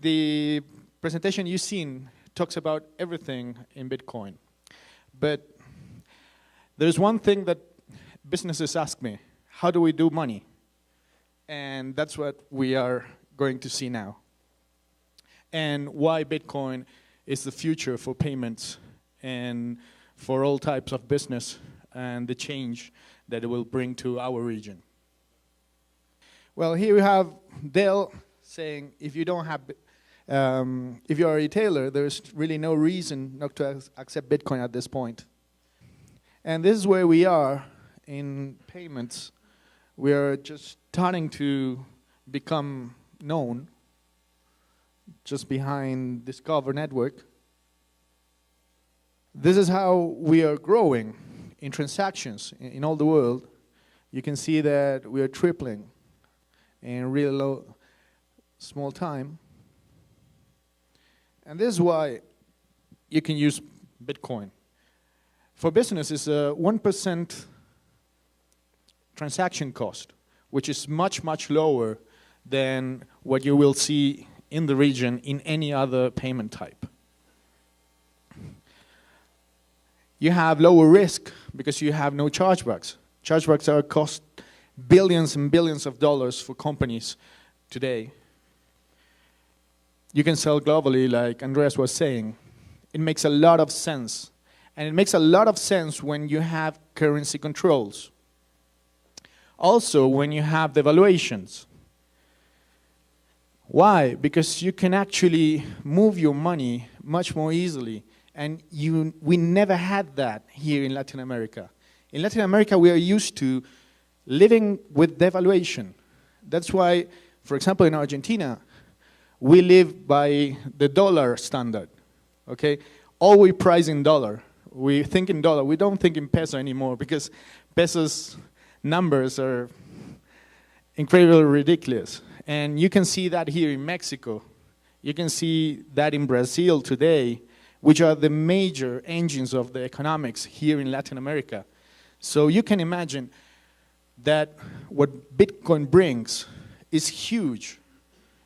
the presentation you've seen talks about everything in Bitcoin. But there's one thing that businesses ask me: how do we do money? And that's what we are going to see now. And why Bitcoin is the future for payments and for all types of business, and the change that it will bring to our region. Well, here we have Dale saying, if you don't have, if you're a retailer, there's really no reason not to accept Bitcoin at this point. And this is where we are in payments. We are just starting to become known, just behind Discover Network. This is how we are growing in transactions in all the world. You can see that we are tripling in really low, small time. And this is why you can use Bitcoin. For business, it's a 1% transaction cost, which is much, much lower than what you will see in the region in any other payment type. You have lower risk because you have no chargebacks. Chargebacks are cost billions and billions of dollars for companies today. You can sell globally, like Andreas was saying. It makes a lot of sense. And it makes a lot of sense when you have currency controls. Also, when you have devaluations. Why? Because you can actually move your money much more easily. And we never had that here in Latin America. In Latin America, we are used to living with devaluation. That's why, for example, in Argentina, we live by the dollar standard. Okay? All we price in dollar. We think in dollar. We don't think in peso anymore because pesos numbers are incredibly ridiculous. And you can see that here in Mexico. You can see that in Brazil today, which are the major engines of the economics here in Latin America. So you can imagine that what Bitcoin brings is huge.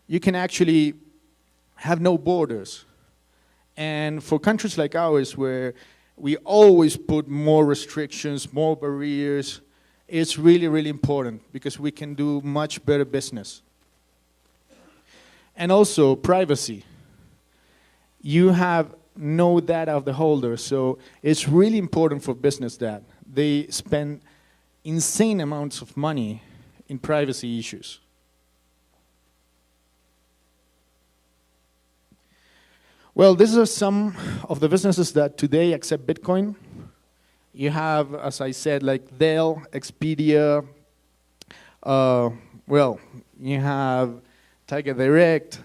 You can actually have no borders. And for countries like ours, where we always put more restrictions, more barriers, it's really, really important because we can do much better business. And also privacy. You have no data of the holder, so it's really important for business that they spend insane amounts of money in privacy issues. Well, these are some of the businesses that today accept Bitcoin. You have, as I said, like Dell, Expedia, well, you have Tiger Direct,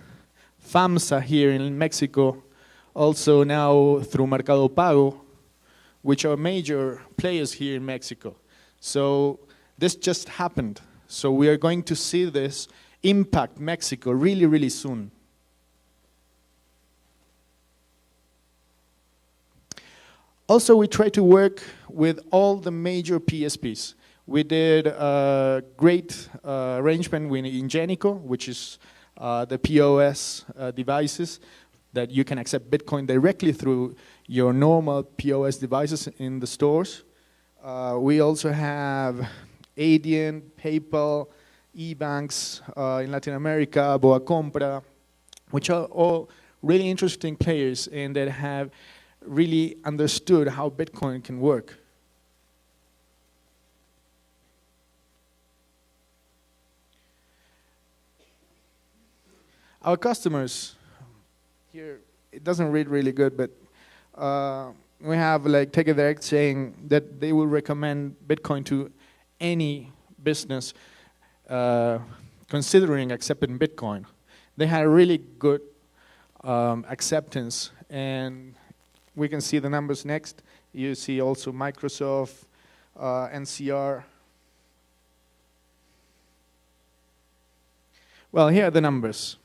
FAMSA here in Mexico, also now through Mercado Pago, which are major players here in Mexico. So this just happened. So we are going to see this impact Mexico really, really soon. Also, we try to work with all the major PSPs. We did a great arrangement with Ingenico, which is the POS devices that you can accept Bitcoin directly through your normal POS devices in the stores. We also have Adyen, PayPal, eBanks in Latin America, Boa Compra, which are all really interesting players and that have really understood how Bitcoin can work. Our customers, here it doesn't read really good, but we have like Take It Direct saying that they will recommend Bitcoin to any business considering accepting Bitcoin. They had a really good acceptance, and we can see the numbers next. You see also Microsoft, NCR. Well, here are the numbers.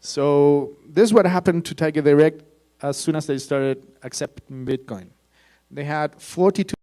So this is what happened to Tiger Direct as soon as they started accepting Bitcoin. They had 42